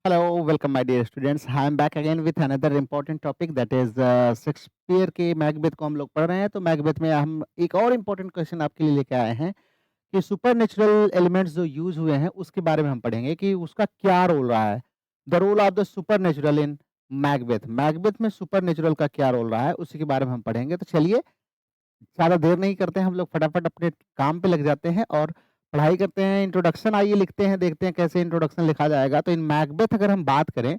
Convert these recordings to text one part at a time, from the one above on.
Hello, welcome my dear students. I am back again with another important topic that is Shakespeare के Macbeth को हम लोग पढ़ रहे हैं। तो मैकबेथ में हम एक और इम्पोर्टेंट क्वेश्चन आपके लिए लेके आए हैं कि सुपरनेचुरल एलिमेंट्स जो यूज हुए हैं उसके बारे में हम पढ़ेंगे कि उसका क्या रोल रहा है। The role of the supernatural in Macbeth. Macbeth में सुपरनेचुरल का क्या रोल रहा है उसी के बारे में हम पढ़ेंगे। तो चलिए ज़्यादा देर नहीं करते हैं, हम लोग फटाफट अपने काम पे लग जाते हैं और पढ़ाई करते हैं। इंट्रोडक्शन आइए लिखते हैं, देखते हैं कैसे इंट्रोडक्शन लिखा जाएगा। तो इन मैकबेथ अगर हम बात करें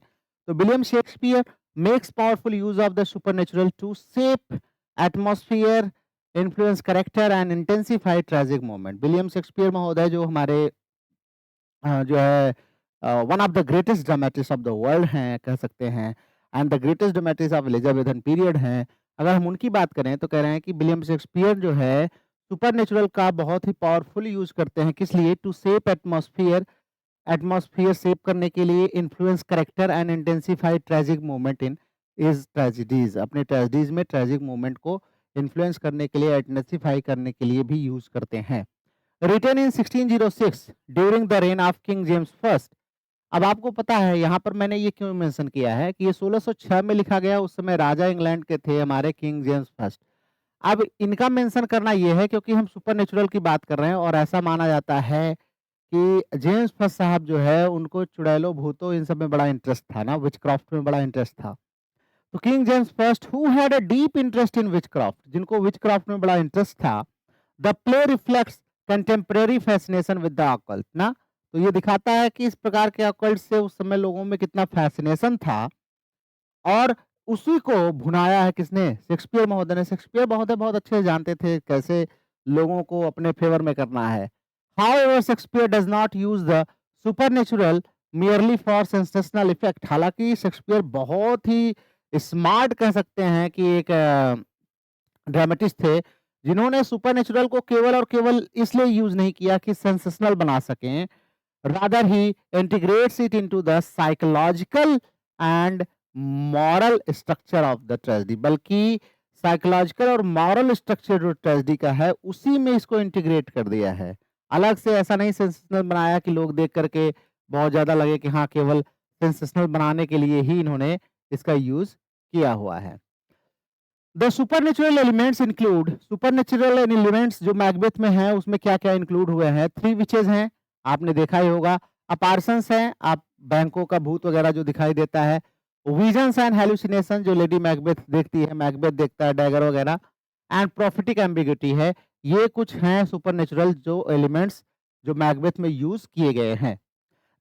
तो William Shakespeare makes powerful use of the supernatural to shape atmosphere, influence character and intensify tragic moment. William Shakespeare महोदय जो हमारे जो है one of the greatest dramatist of the world हैं कह सकते हैं, and the greatest dramatist of Elizabethan period हैं। अगर हम उनकी बात करें तो कह रहे हैं कि विलियम शेक्सपियर जो है सुपरनेचुरल का बहुत ही पावरफुल यूज करते हैं। किस लिए? To shape atmosphere, atmosphere shape करने के लिए, influence character and intensify tragic moment in his tragedies. अपने ट्रेजिडीज में ट्रेजिक मोमेंट को इन्फ्लुएंस करने के लिए, इंटेंसिफाई करने के लिए भी यूज करते हैं। Written in 1606 during the reign of King James first. अब आपको पता है यहाँ पर मैंने ये क्यों मेंशन किया है कि ये 1606 में लिखा गया, उस समय राजा इंग्लैंड के थे हमारे किंग जेम्स फर्स्ट। अब इनका मेंशन करना ये है क्योंकि हम सुपरनेचुरल की बात कर रहे हैं और ऐसा माना जाता है कि जेम्स फर्स्ट साहब जो है उनको चुड़ैलों भूतों इन सब में बड़ा इंटरेस्ट था ना, विचक्राफ्ट में बड़ा इंटरेस्ट था। तो king James first who had a deep interest in witchcraft, जिनको विचक्राफ्ट में बड़ा इंटरेस्ट था, the play reflects contemporary fascination with the occult ना। तो ये दिखाता है कि इस प्रकार के ऑकल्ट से उस समय लोगों में कितना फैसिनेशन था और उसी को भुनाया है किसने? शेक्सपियर महोदय ने। शेक्सपियर महोदय बहुत अच्छे से जानते थे कैसे लोगों को अपने फेवर में करना है। However Shakespeare does not use the supernatural merely for sensational effect. हालांकि शेक्सपियर बहुत ही स्मार्ट कह सकते हैं कि एक ड्रामेटिस्ट थे जिन्होंने सुपरनेचुरल को केवल और केवल इसलिए यूज नहीं किया कि सेंसेशनल बना सकें, rather he integrates it into the psychological and moral structure of the tragedy. बल्कि साइकोलॉजिकल और मॉरल स्ट्रक्चर जो ट्रेजेडी का है उसी में इसको इंटीग्रेट कर दिया है। अलग से ऐसा नहीं सेंसेशनल बनाया कि लोग देख करके बहुत ज्यादा लगे कि हाँ केवल सेंसेशनल बनाने के लिए ही इन्होंने इसका यूज किया हुआ है। The supernatural elements include, supernatural elements जो मैकबेथ में है उसमें क्या क्या इंक्लूड हुए हैं? 3 विचेज हैं, आपने देखा ही होगा। अपार्सन्स हैं, आप बैंकों का भूत वगैरह जो दिखाई देता है। विजन्स एंड हेलुसिनेशन जो लेडी मैकबेथ देखती है, मैकबेथ देखता है, डैगर वगैरह। एंड प्रॉफिटिक एम्बिग्यूटी है। ये कुछ हैं सुपरनेचुरल जो एलिमेंट्स जो मैकबेथ में यूज किए गए हैं।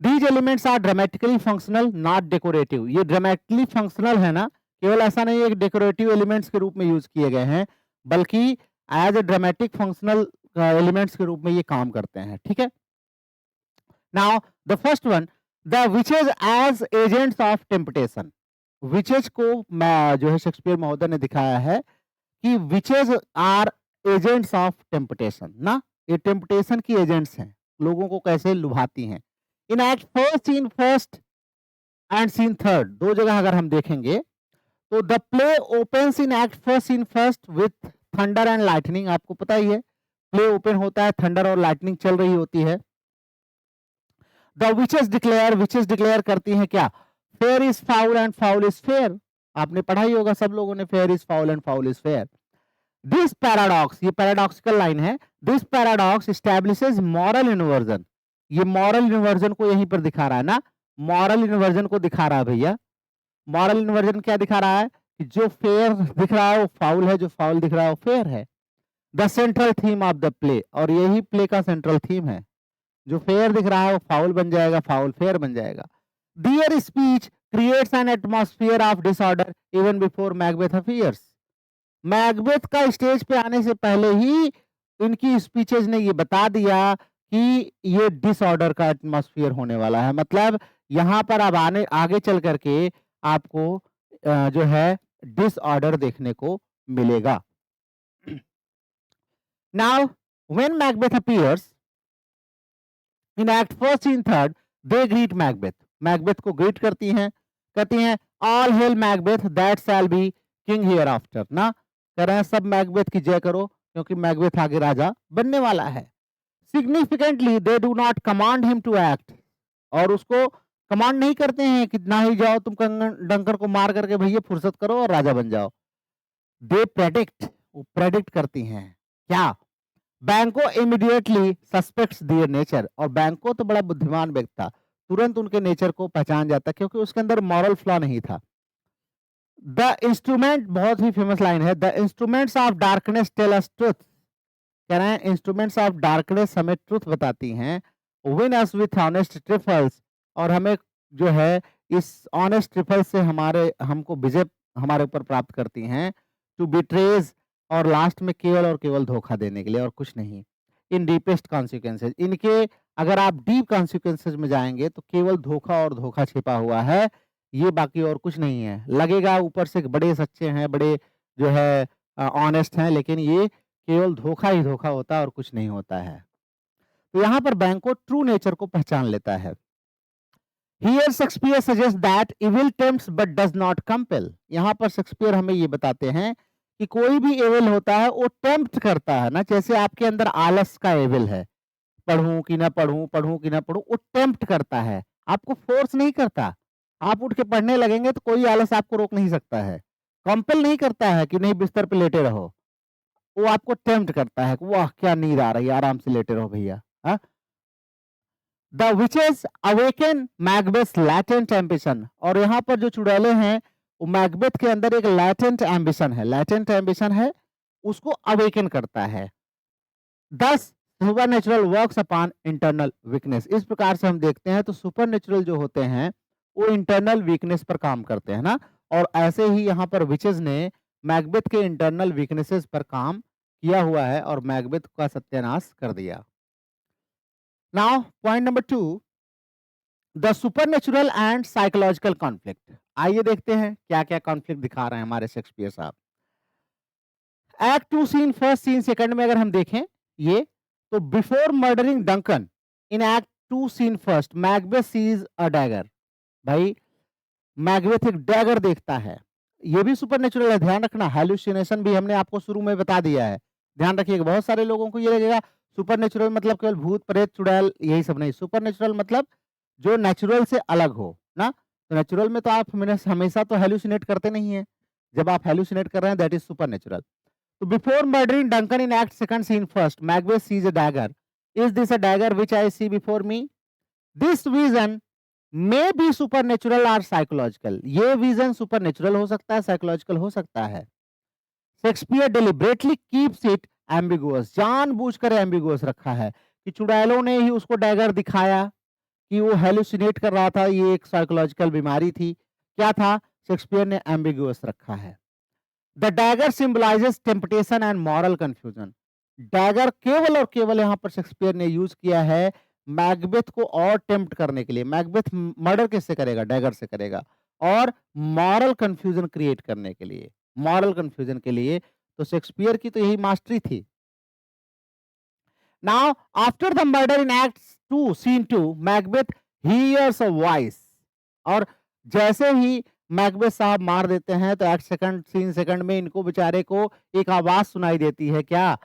These elements are dramatically functional not decorative. ये ड्रामेटिकली फंक्शनल है ना, केवल ऐसा नहीं एक डेकोरेटिव एलिमेंट्स के रूप में यूज किए गए हैं, बल्कि as a dramatic functional elements के रूप में ये काम करते हैं। ठीक है। Now the first one, the witches as agents of temptation. Witches को जो है शेक्सपियर महोदय ने दिखाया है कि witches are agents of temptation ना, ये टेम्पटेशन की एजेंट्स हैं, लोगों को कैसे लुभाती हैं। In act first, scene first and scene third, दो जगह अगर हम देखेंगे तो the play opens in act first scene first with thunder and lightning. आपको पता ही है प्ले ओपन होता है, थंडर और लाइटनिंग चल रही होती है। The witches declare, witches declare करती हैं क्या? Fair is foul and foul is fair. आपने पढ़ा ही होगा सब लोगों ने, fair is foul and foul is fair. This paradox, ये पैराडॉक्सिकल लाइन है, this paradox establishes moral inversion. ये मॉरल इन्वर्जन को यहीं पर दिखा रहा है ना, मॉरल इन्वर्जन को दिखा रहा है भैया। मॉरल इन्वर्जन क्या दिखा रहा है कि जो फेयर दिख रहा है वो फाउल है, जो फाउल दिख रहा है वो फेयर है। The central theme of the play, और यही प्ले का सेंट्रल थीम है। जो फेयर दिख रहा है वो फाउल बन जाएगा, फाउल फेयर बन जाएगा। Their speech creates an atmosphere of disorder even before Macbeth appears. Macbeth का स्टेज पे आने से पहले ही इनकी स्पीचेज ने ये बता दिया कि ये डिसऑर्डर का एटमॉस्फेयर होने वाला है। मतलब यहाँ पर अब आने आगे चल करके आपको जो है डिसऑर्डर देखने को मिलेगा। Now when Macbeth appears in act first in third, they greet Macbeth. Macbeth को ग्रीट करती हैं, कहती हैं all hello Macbeth that shall be king here after ना, कह रहे हैं सब मैकबेथ की जय करो क्योंकि मैकबेथ आगे राजा बनने वाला है। Significantly they do not command him to act, और उसको कमांड नहीं करते हैं कि ना ही जाओ तुम डंकर को मार करके भैया फुर्सत करो और राजा बन जाओ। दे प्रेडिक्ट, वो प्रेडिक्ट करती हैं क्या? बैंको इमीडिएटली सस्पेक्ट्स देयर नेचर, और बैंको तो बड़ा बुद्धिमान व्यक्ति था, तुरंत उनके नेचर को पहचान जाता क्योंकि उसके अंदर मॉरल फ्लॉ नहीं था। द इंस्ट्रूमेंट, बहुत ही फेमस लाइन है, the instruments of darkness tell us truth, कह रहे हैं इंस्ट्रूमेंट्स ऑफ डार्कनेस हमें ट्रुथ बताती हैं, win us with honest trifles, और हमें जो है इस ऑनेस्ट ट्रिफल से हमको विजय हमारे ऊपर प्राप्त करती हैं, टू बिट्रेज, और लास्ट में केवल और केवल धोखा देने के लिए और कुछ नहीं। इन डीपेस्ट कॉन्सिक्वेंसेज, इनके अगर आप डीप कॉन्सिक्वेंसेज में जाएंगे तो केवल धोखा और धोखा छिपा हुआ है, ये बाकी और कुछ नहीं है। लगेगा ऊपर से बड़े सच्चे हैं, बड़े जो है ऑनेस्ट हैं, लेकिन ये केवल धोखा ही धोखा होता है और कुछ नहीं होता है। तो यहाँ पर बैंको ट्रू नेचर को पहचान लेता है। Here Shakespeare suggests that evil tempts but does not compel. यहाँ पर शेक्सपियर हमें ये बताते हैं कि कोई भी एविल होता है वो टेम्प्ट करता है ना, जैसे आपके अंदर आलस का एविल है, पढ़ूं कि ना पढ़ूं, पढ़ूं कि ना पढ़ूं, वो टेम्प्ट करता है, आपको फोर्स नहीं करता। आप उठ के पढ़ने लगेंगे तो कोई आलस आपको रोक नहीं सकता है, कंपेल नहीं करता है कि नहीं बिस्तर पे लेटे रहो, वो आपको टेम्प्ट करता है कि वाह क्या नींद आ रही है, आराम से लेटे रहो भैया। हाँ, the witches awaken Macbeth latent ambition, और यहाँ पर जो चुड़ैले हैं वो मैकबेथ के अंदर एक लैटेंट एम्बिशन है, लैटेंट एम्बिशन है, उसको अवेकन करता है। दस supernatural works upon internal weakness, इस प्रकार से हम देखते हैं तो सुपरनेचुरल जो होते हैं वो इंटरनल वीकनेस पर काम करते हैं ना, और ऐसे ही यहाँ पर विचेस ने मैकबेथ के इंटरनल वीकनेसेस पर काम किया हुआ है और मैकबेथ का सत्यानाश कर दिया। Now point number 2, the supernatural and psychological conflict. आइए देखते हैं क्या क्या कॉन्फ्लिक्ट दिखा रहे हैं हमारे शेक्सपियर साहब। Act 2 scene first, scene second में अगर हम देखें ये, तो before murdering Duncan in act 2 scene first Macbeth sees a dagger. भाई मैकबेथ एक डैगर देखता है, ये भी सुपरनेचुरल है, ध्यान रखना। हैलुसिनेशन भी हमने आपको शुरू में बता दिया है, ध्यान रखिएगा। बहुत सारे लोगों को ये लगेगा सुपरनेचुरल मतलब केवल भूत प्रेत चुड़ैल यही सब, नहीं। सुपरनेचुरल मतलब जो नेचुरल से अलग हो ना, तो नेचुरल में तो आप हमेशा तो हेलुसिनेट करते नहीं है, जब आप हेलुसिनेट कर रहे हैं दैट इज सुपरनेचुरल। तो before murdering Duncan in act second scene first Macbeth sees a dagger, is this a dagger which I see before me? This vision may be supernatural और साइकोलॉजिकल, ये vision supernatural हो सकता है, psychological हो सकता है। Shakespeare deliberately keeps it ambiguous, जानबूझकर ambiguous रखा है कि चुड़ैलों ने ही उसको डैगर दिखाया कि वो हेलुसिनेट कर रहा था, ये एक साइकोलॉजिकल बीमारी थी, क्या था, शेक्सपियर ने एम्बिगुअस रखा है। The dagger symbolizes temptation and moral confusion, dagger केवल और केवल यहाँ पर शेक्सपियर ने यूज किया है मैकबेथ को और टेम्प्ट करने के लिए। मैकबेथ मर्डर किससे करेगा? डैगर से करेगा, और मॉरल कंफ्यूजन क्रिएट करने के लिए, मॉरल कंफ्यूजन के लिए। तो शेक्सपियर की तो यही मास्टरी थी। Now after the murder in act 2 scene 2 Macbeth hears a voice, और जैसे ही मैकबेथ साहब मार देते हैं तो एक्ट सेकंड सीन सेकंड में इनको बेचारे को एक आवाज सुनाई देती है, क्या?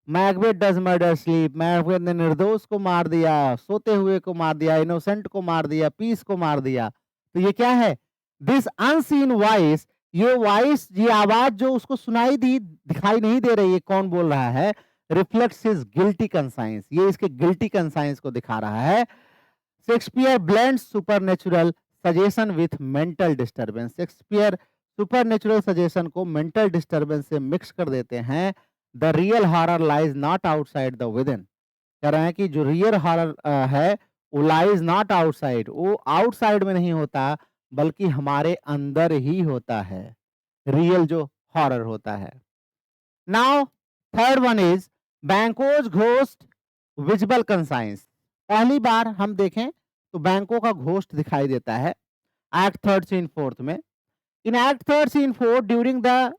Macbeth does murder sleep, Macbeth ने निर्दोष को मार दिया, सोते हुए को मार दिया, इनोसेंट को मार दिया, पीस को मार दिया। तो ये क्या है? दिस अनसीन वॉइस, ये वॉइस, ये आवाज जो उसको सुनाई दी, दिखाई नहीं दे रही है कौन बोल रहा है, रिफ्लेक्ट्स हिज गिल्टी कंसाइंस, ये इसके गिल्टी कंसाइंस को दिखा रहा है। Shakespeare blends supernatural suggestion with mental disturbance, Shakespeare supernatural suggestion को मेंटल डिस्टर्बेंस से मिक्स कर देते हैं। The real horror lies not outside the within, कह रहे हैं कि जो रियल हॉरर है वो लाइज नॉट आउटसाइड, वो आउटसाइड में नहीं होता बल्कि हमारे अंदर ही होता है, रियल जो हॉरर होता है। Now third one is Banquo's ghost visible conscience. पहली बार हम देखें तो बैंकों का घोस्ट दिखाई देता है एक्ट थर्ड सीन फोर्थ में। In act third scene fourth during the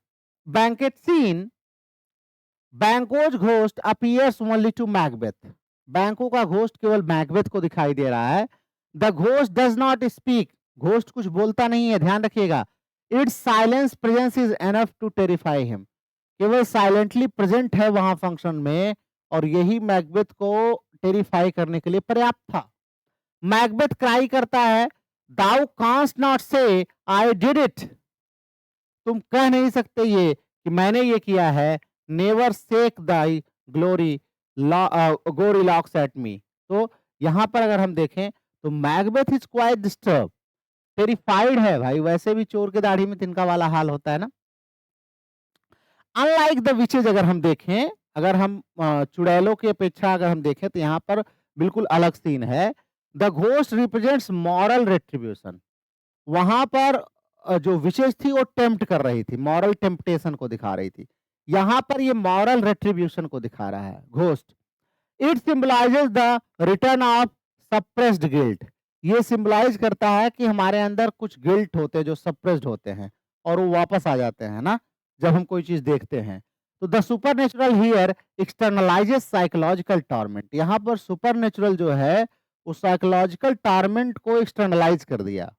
banquet scene Banquo's ghost appears only to Macbeth, Banquo का घोस्ट केवल मैकबेथ को दिखाई दे रहा है। The ghost does not speak, ghost कुछ बोलता नहीं है, ध्यान रखिएगा। Its silence presence is enough to terrify him, केवल साइलेंटली प्रेजेंट है वहां फंक्शन में और यही मैकबेथ को टेरिफाई करने के लिए पर्याप्त था। मैकबेथ क्राई करता है, दाउ कांस्ट नॉट से आई डिड इट, तुम कह नहीं सकते ये कि मैंने ये किया है। नेवर सेक दाई ग्लोरी गोरी लॉक्स एट मी। तो यहां पर अगर हम देखें तो Macbeth is quite disturb, terrified है भाई, वैसे भी चोर के दाढ़ी में तिनका वाला हाल होता है ना। अनलाइक द विचेज अगर हम देखें, अगर हम चुड़ैलों की अपेक्षा अगर हम देखें तो यहाँ पर बिल्कुल अलग सीन है। The ghost represents moral retribution, वहां पर जो विचेज थी वो टेम्प्ट कर रही थी, मॉरल टेम्पटेशन को दिखा रही थी। यहाँ पर ये मॉरल रेट्रीब्यूशन को दिखा रहा है ghost. It symbolizes the return of suppressed guilt, ये सिंबलाइज करता है कि हमारे अंदर कुछ गिल्ट होते हैं जो सप्रेस्ड होते हैं और वो वापस आ जाते हैं ना जब हम कोई चीज देखते हैं। तो the supernatural here externalises psychological torment, यहाँ पर सुपरनेचुरल जो है वो साइकोलॉजिकल टॉर्मेंट को एक्सटर्नलाइज कर दिया,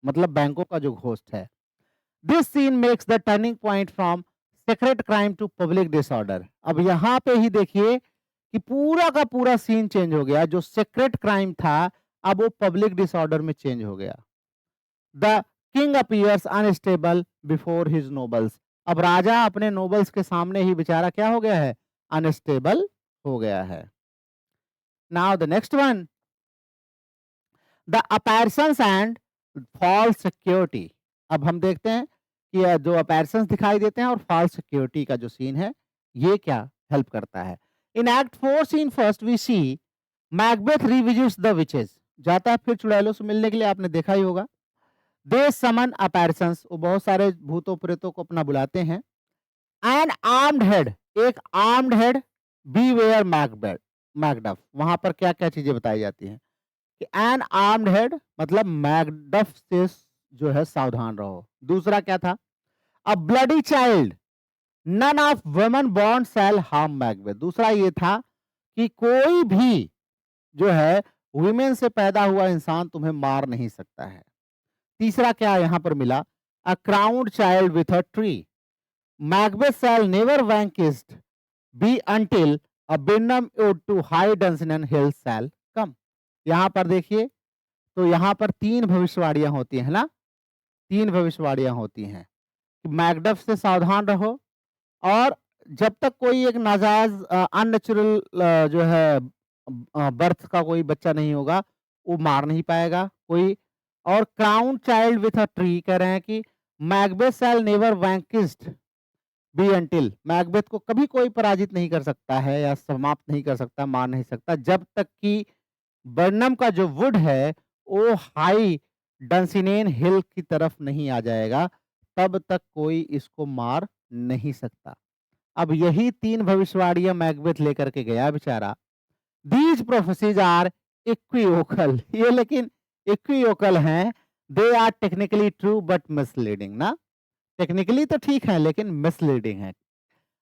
मतलब बैंकों का जो घोस्ट है। This scene makes the turning point from secret crime to public disorder. अब यहाँ पे ही देखिए कि पूरा का पूरा सीन चेंज हो गया, जो सेक्रेट क्राइम था अब वो पब्लिक डिसऑर्डर में चेंज हो गया। The king appears unstable before his nobles, अब राजा अपने नोबल्स के सामने ही बेचारा क्या हो गया है, अनस्टेबल हो गया है। Now the next one, the apparitions and false security. अब हम देखते हैं कि जो अपैरसंस दिखाई देते हैं और फॉल्स सिक्योरिटी का जो सीन है ये क्या हेल्प करता है। In act 4 scene first we see Macbeth revisits the witches, जाता है फिर चुड़ैलों से मिलने के लिए, आपने देखा ही होगा। दे समन अपैरसंस, वो बहुत सारे भूतों प्रेतों को अपना बुलाते हैं। एन आर्म्ड हेड, एक armed head, beware Macbeth Macduff, वहां पर क्या क्या चीजें बताई जाती हैं कि एन आर्म्ड हेड मतलब मैकडफ से जो है सावधान रहो। दूसरा क्या था, a bloody child, none of women born shall harm Macbeth, दूसरा ये था कि कोई भी जो है वुमेन से पैदा हुआ इंसान तुम्हें मार नहीं सकता है। तीसरा क्या यहां पर मिला, a crowned child with a tree, Macbeth shall never vanquished be until a Birnam to high Dunsinane hill shall come. यहां पर देखिए तो यहाँ पर तीन भविष्यवाणियां होती हैं ना, तीन भविष्यवाणियां होती हैं कि मैकडफ से सावधान रहो, और जब तक कोई एक नाजायज अननेचुरल जो है बर्थ का कोई बच्चा नहीं होगा वो मार नहीं पाएगा कोई। और crown child with a tree कह रहे हैं कि Macbeth shall never vanquished be until, Macbeth को कभी कोई पराजित नहीं कर सकता है या समाप्त नहीं कर सकता, मार नहीं सकता, जब तक कि बर्नम का जो वुड है वो हाई डंसिनेन हिल की तरफ नहीं आ जाएगा, तब तक कोई इसको मार नहीं सकता। अब यही तीन भविष्यवाणियां मैकबेथ लेकर के गया बेचारा। दीज प्रोफेसीज आर इक्वियोकल, ये लेकिन इक्वियोकल हैं, they are technically true but misleading ना, टेक्निकली तो ठीक है लेकिन मिसलीडिंग है।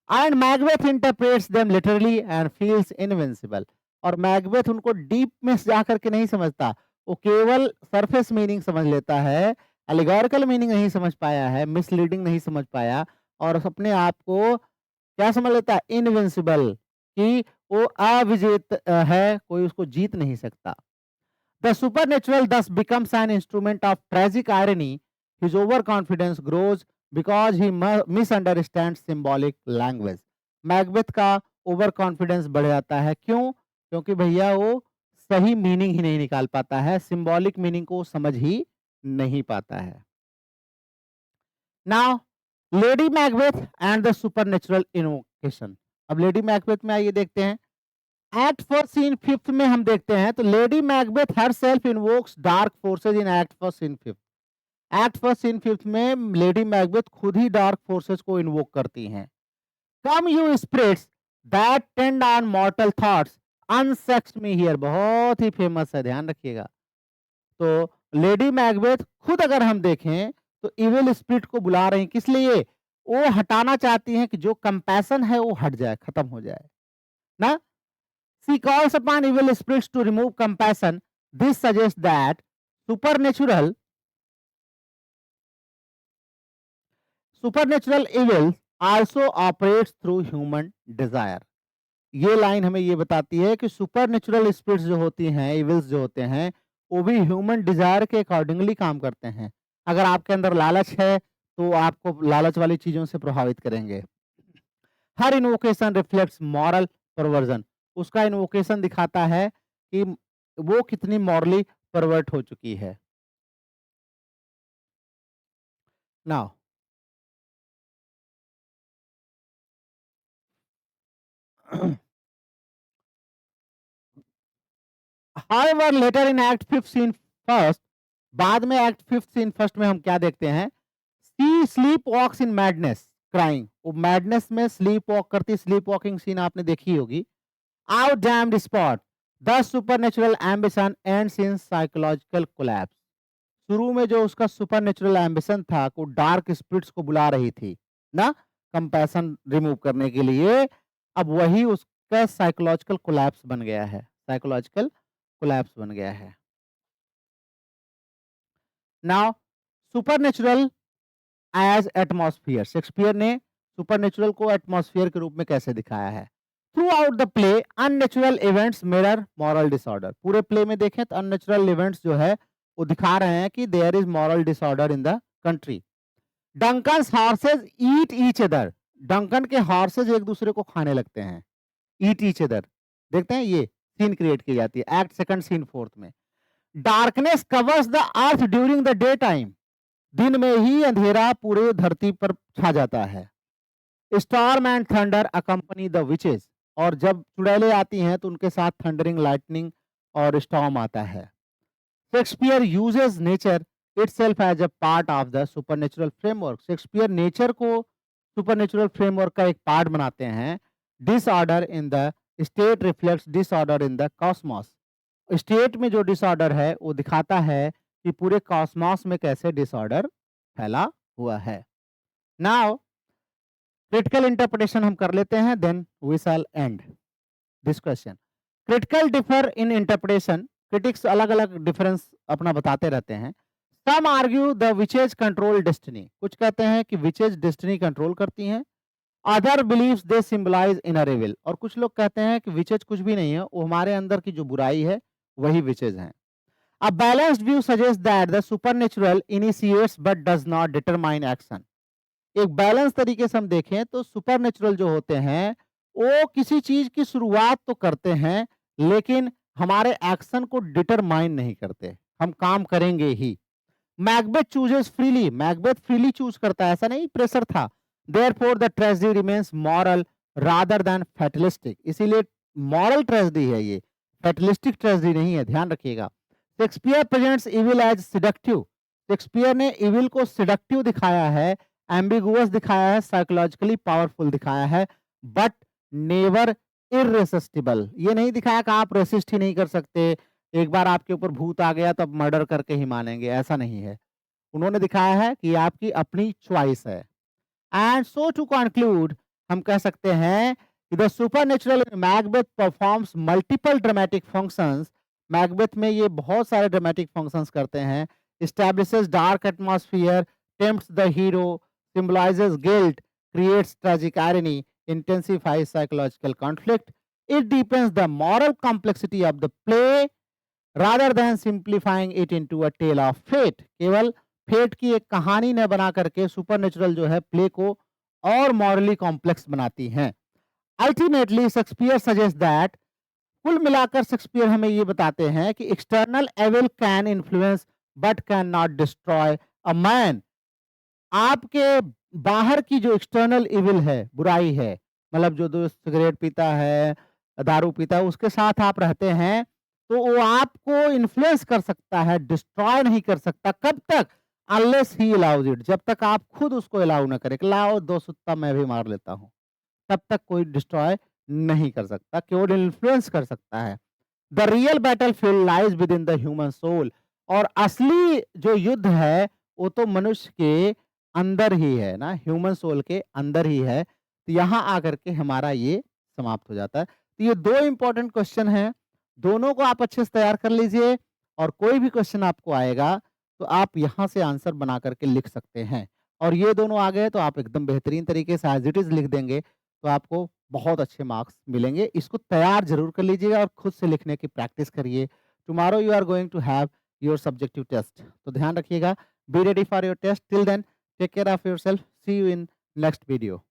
And Macbeth interprets them literally and feels invincible, और मैकबेथ उनको डीप में जा करके नहीं समझता, वो केवल सरफेस मीनिंग समझ लेता है, एलिगोरिकल मीनिंग नहीं समझ पाया है, मिसलीडिंग नहीं समझ पाया, और अपने आप को क्या समझ लेता है, इनविंसिबल, कि वो अविजेत है, कोई उसको जीत नहीं सकता। The supernatural thus becomes an instrument of tragic irony, his overconfidence grows because he misunderstands symbolic language। Macbeth का ओवर कॉन्फिडेंस बढ़ जाता है, क्यों, क्योंकि भैया वो सही मीनिंग ही नहीं निकाल पाता है, सिंबॉलिक मीनिंग को समझ ही नहीं पाता है। Now lady Macbeth and the supernatural invocation. अब लेडी मैकबेथ में आइए देखते हैं। एक्ट फर्स्ट सीन फिफ्थ में हम देखते हैं तो Lady Macbeth herself invokes dark forces in act first scene fifth. Act first scene fifth में लेडी मैकबेथ खुद ही डार्क फोर्सेस को इन्वोक करती हैं। Come you spirits that tend on mortal thoughts unsexed me here, बहुत ही famous है, ध्यान रखिएगा। तो लेडी मैकबेथ खुद अगर हम देखें तो इविल स्पिरिट को बुला रही, किस लिए, वो हटाना चाहती हैं कि जो कंपैशन है वो हट जाए, खत्म हो जाए ना। She calls upon evil spirits to remove compassion. This suggests that supernatural supernatural evil also operates through human desire। ये लाइन हमें ये बताती है कि सुपरनेचुरल स्पिरिट्स जो होती हैं, इविल्स जो होते हैं, वो भी ह्यूमन डिज़ायर के अकॉर्डिंगली काम करते हैं। अगर आपके अंदर लालच है, तो आपको लालच वाली चीज़ों से प्रभावित करेंगे। हर इन्वोकेशन रिफ्लेक्ट्स मॉरल परवर्ज़न, उसका इन्वोकेशन दिखाता है कि वो कितनी मॉरली परवर्ट हो चुकी है। Now however later in act 5th scene first, बाद में एक्ट 5th सीन फर्स्ट में हम क्या देखते हैं? She sleep walks in madness crying, वो मैडनेस में स्लीप वॉक करती, स्लीप वॉकिंग सीन आपने देखी होगी। Out damned spot, the supernatural ambition ends in psychological collapse. शुरू में जो उसका सुपरनेचुरल एम्बिशन था, वो डार्क स्पिरिट्स को बुला रही थी ना, कंपैशन रिमूव करने के लिए, अब वही उसका साइकोलॉजिकल कोलैप्स बन गया है, साइकोलॉजिकल कोलैप्स बन गया है। Now supernatural as atmosphere, Shakespeare ने सुपरनेचुरल को एटमॉस्फेयर के रूप में कैसे दिखाया है? Throughout the play unnatural events mirror moral disorder, पूरे प्ले में देखें तो अननेचुरल इवेंट्स जो है वो दिखा रहे हैं कि there is moral disorder in the country. Duncan's horses eat each other, Duncan के हॉर्सेज एक दूसरे को खाने लगते हैं, ईट ईच अदर, देखते हैं ये सीन क्रिएट की जाती है एक्ट सेकंड सीन फोर्थ में। Darkness covers the earth during the day time, दिन में ही अंधेरा पूरे धरती पर छा जाता है। Storm and thunder accompany the witches, और जब चुड़ैलें आती हैं तो उनके साथ थंडरिंग लाइटनिंग और स्टॉर्म आता है। Shakespeare uses nature itself as a part of the supernatural framework, Shakespeare nature को सुपरनेचुरल फ्रेमवर्क का एक पार्ट बनाते हैं। Disorder in the state reflects disorder in the cosmos, state में जो डिसऑर्डर है वो दिखाता है कि पूरे कॉस्मॉस में कैसे डिसऑर्डर फैला हुआ है। नाउ क्रिटिकल इंटरप्रिटेशन हम कर लेते हैं, then we shall end this question. Critical differ in interpretation, critics अलग अलग डिफरेंस अपना बताते रहते हैं। Some argue the witches control destiny, कुछ कहते हैं कि विचेज डेस्टिनी कंट्रोल करती हैं। Other believes they symbolise inner evil, और कुछ लोग कहते हैं कि विचेज कुछ भी नहीं है, वो हमारे अंदर की जो बुराई है वही विचेज हैं। A balanced view suggests that the supernatural initiates but does not determine action. एक बैलेंस तरीके से हम देखें तो सुपरनेचुरल जो होते हैं वो किसी चीज की शुरुआत तो करते हैं, लेकिन हमारे एक्शन को डिटरमाइन नहीं करते, हम काम करेंगे ही। Macbeth chooses freely, Macbeth freely choose करता है, ऐसा नहीं प्रेशर था। Therefore the tragedy remains moral rather than fatalistic, इसीलिए मॉरल ट्रेजेडी है ये, फैटलिस्टिक ट्रेजेडी नहीं है, ध्यान रखिएगा। Shakespeare presents evil as seductive, Shakespeare ने इविल को सिडक्टिव दिखाया है, एम्बिगुअस दिखाया है, साइकोलॉजिकली पावरफुल दिखाया है, बट नेवर इररेसिस्टिबल, ये नहीं दिखाया कि आप रेसिस्ट ही नहीं कर सकते, एक बार आपके ऊपर भूत आ गया तो अब मर्डर करके ही मानेंगे, ऐसा नहीं है। उन्होंने दिखाया है कि आपकी अपनी चॉइस है। एंड सो टू कंक्लूड, हम कह सकते हैं कि the supernatural Macbeth performs multiple dramatic functions, Macbeth में ये बहुत सारे ड्रामेटिक फंक्शंस करते हैं। Establishes dark atmosphere, tempts the hero, symbolises guilt, creates tragic irony, intensifies psychological conflict, it deepens the moral complexity of the play rather than simplifying it into a tale of fate, केवल fate की एक कहानी न बना करके supernatural जो है play को और मॉरली कॉम्प्लेक्स बनाती हैं। अल्टीमेटली शेक्सपियर सजेस्ट दैट, कुल मिलाकर शेक्सपियर हमें ये बताते हैं कि external evil can influence but can not destroy a man, आपके बाहर की जो एक्सटर्नल इविल है, बुराई है, मतलब जो दोस्त सिगरेट पीता है, दारू पीता है, उसके साथ आप रहते हैं तो वो आपको इन्फ्लुएंस कर सकता है, डिस्ट्रॉय नहीं कर सकता। कब तक? अनलेस ही अलाउज इट, जब तक आप खुद उसको अलाउ ना करें, लाओ दो सुत्ता मैं भी मार लेता हूँ, तब तक कोई डिस्ट्रॉय नहीं कर सकता, केवल इन्फ्लुएंस कर सकता है। The real battlefield lies within the human soul, और असली जो युद्ध है वो तो मनुष्य के अंदर ही है ना, ह्यूमन सोल के अंदर ही है। तो यहाँ आकर के हमारा ये समाप्त हो जाता है। तो ये दो इंपॉर्टेंट क्वेश्चन हैं, दोनों को आप अच्छे से तैयार कर लीजिए, और कोई भी क्वेश्चन आपको आएगा तो आप यहाँ से आंसर बना करके लिख सकते हैं। और ये दोनों आ गए तो आप एकदम बेहतरीन तरीके से एज इट इज लिख देंगे, तो आपको बहुत अच्छे मार्क्स मिलेंगे। इसको तैयार जरूर कर लीजिएगा और खुद से लिखने की प्रैक्टिस करिए, tomorrow you are going to have your subjective test. तो ध्यान रखिएगा, be ready for your test. Till then take care of yourself, see you in next video.